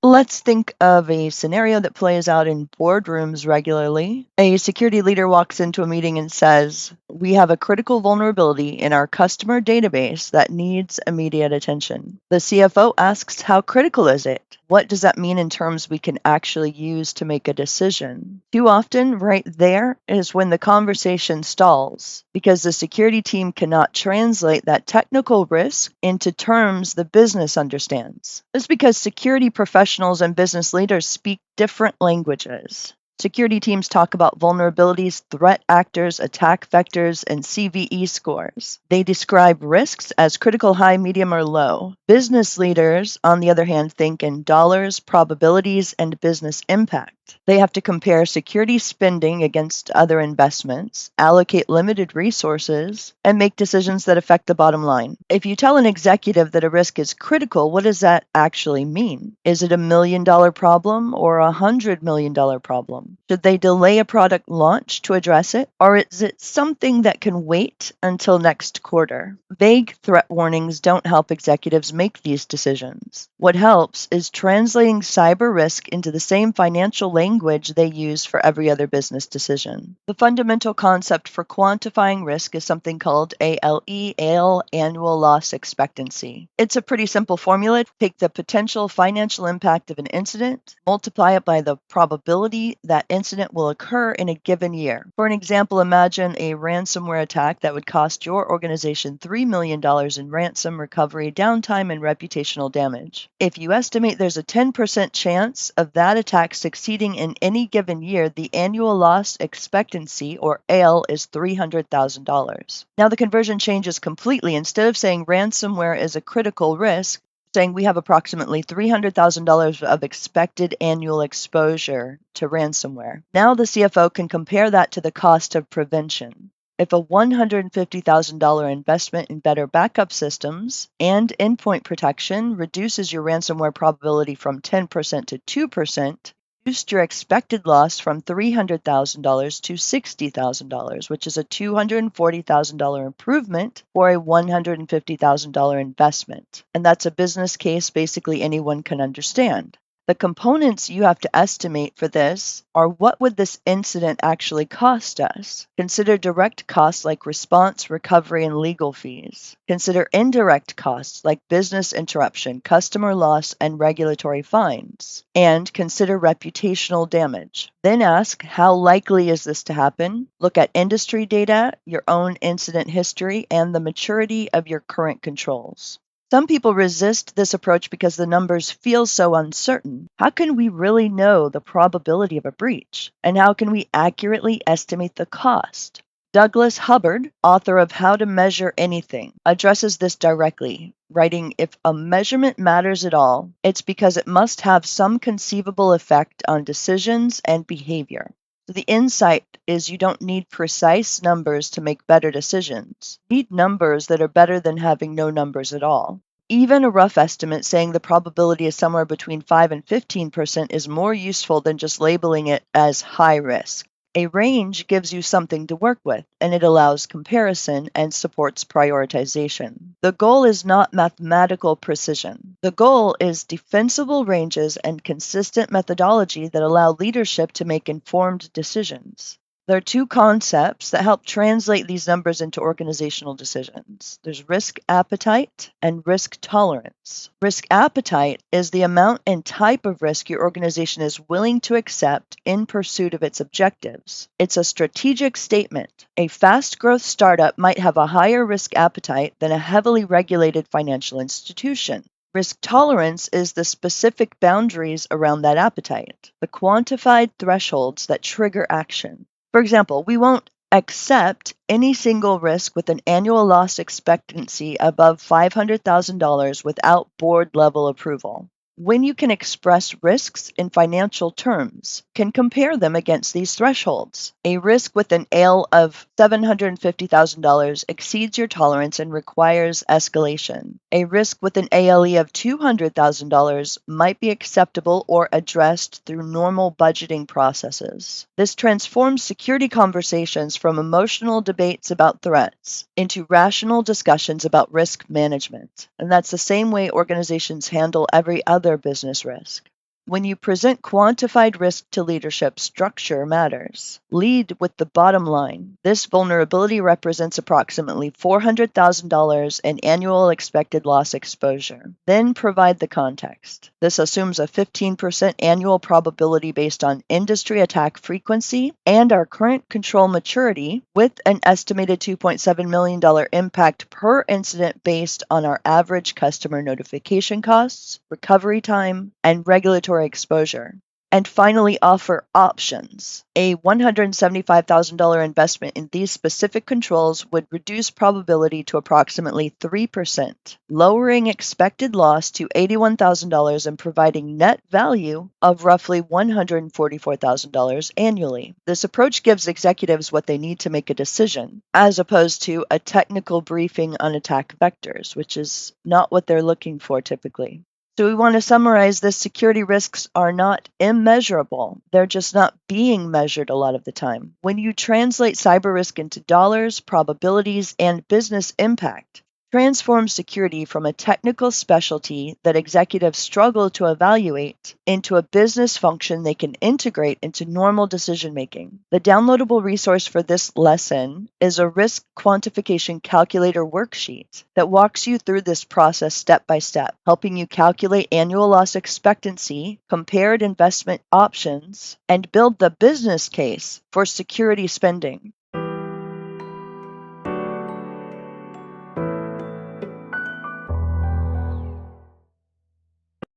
Let's think of a scenario that plays out in boardrooms regularly. A security leader walks into a meeting and says, "We have a critical vulnerability in our customer database that needs immediate attention." The CFO asks, "How critical is it? What does that mean in terms we can actually use to make a decision?" Too often, right there is when the conversation stalls because the security team cannot translate that technical risk into terms the business understands. It's because security professionals and business leaders speak different languages. Security teams talk about vulnerabilities, threat actors, attack vectors, and CVE scores. They describe risks as critical, high, medium, or low. Business leaders, on the other hand, think in dollars, probabilities, and business impact. They have to compare security spending against other investments, allocate limited resources, and make decisions that affect the bottom line. If you tell an executive that a risk is critical, what does that actually mean? Is it $1 million problem or $100 million problem? Should they delay a product launch to address it, or is it something that can wait until next quarter? Vague threat warnings don't help executives make these decisions. What helps is translating cyber risk into the same financial language they use for every other business decision. The fundamental concept for quantifying risk is something called ALE, annual loss expectancy. It's a pretty simple formula. Take the potential financial impact of an incident, multiply it by the probability that incident will occur in a given year. For an example, imagine a ransomware attack that would cost your organization $3 million in ransom recovery, downtime, and reputational damage. If you estimate there's a 10% chance of that attack succeeding in any given year, the annual loss expectancy, or ALE, is $300,000. Now the conversion changes completely. Instead of saying ransomware is a critical risk, saying we have approximately $300,000 of expected annual exposure to ransomware. Now the CFO can compare that to the cost of prevention. If a $150,000 investment in better backup systems and endpoint protection reduces your ransomware probability from 10% to 2%, reduced your expected loss from $300,000 to $60,000, which is a $240,000 improvement for a $150,000 investment. And that's a business case basically anyone can understand. The components you have to estimate for this are: what would this incident actually cost us? Consider direct costs like response, recovery, and legal fees. Consider indirect costs like business interruption, customer loss, and regulatory fines. And consider reputational damage. Then ask, how likely is this to happen? Look at industry data, your own incident history, and the maturity of your current controls. Some people resist this approach because the numbers feel so uncertain. How can we really know the probability of a breach? And how can we accurately estimate the cost? Douglas Hubbard, author of How to Measure Anything, addresses this directly, writing, "If a measurement matters at all, it's because it must have some conceivable effect on decisions and behavior." So the insight is you don't need precise numbers to make better decisions. You need numbers that are better than having no numbers at all. Even a rough estimate saying the probability is somewhere between 5 and 15% is more useful than just labeling it as high risk. A range gives you something to work with, and it allows comparison and supports prioritization. The goal is not mathematical precision. The goal is defensible ranges and consistent methodology that allow leadership to make informed decisions. There are two concepts that help translate these numbers into organizational decisions. There's risk appetite and risk tolerance. Risk appetite is the amount and type of risk your organization is willing to accept in pursuit of its objectives. It's a strategic statement. A fast growth startup might have a higher risk appetite than a heavily regulated financial institution. Risk tolerance is the specific boundaries around that appetite, the quantified thresholds that trigger action. For example, we won't accept any single risk with an annual loss expectancy above $500,000 without board-level approval. When you can express risks in financial terms, can compare them against these thresholds. A risk with an ALE of $750,000 exceeds your tolerance and requires escalation. A risk with an ALE of $200,000 might be acceptable or addressed through normal budgeting processes. This transforms security conversations from emotional debates about threats into rational discussions about risk management. And that's the same way organizations handle every other business risk. When you present quantified risk to leadership, structure matters. Lead with the bottom line. This vulnerability represents approximately $400,000 in annual expected loss exposure. Then provide the context. This assumes a 15% annual probability based on industry attack frequency and our current control maturity, with an estimated $2.7 million impact per incident based on our average customer notification costs, recovery time, and regulatory exposure. And finally, offer options. A $175,000 investment in these specific controls would reduce probability to approximately 3%, lowering expected loss to $81,000 and providing net value of roughly $144,000 annually. This approach gives executives what they need to make a decision, as opposed to a technical briefing on attack vectors, which is not what they're looking for typically. So we want to summarize this: security risks are not immeasurable. They're just not being measured a lot of the time. When you translate cyber risk into dollars, probabilities, and business impact, transform security from a technical specialty that executives struggle to evaluate into a business function they can integrate into normal decision making. The downloadable resource for this lesson is a risk quantification calculator worksheet that walks you through this process step by step, helping you calculate annual loss expectancy, compared investment options, and build the business case for security spending.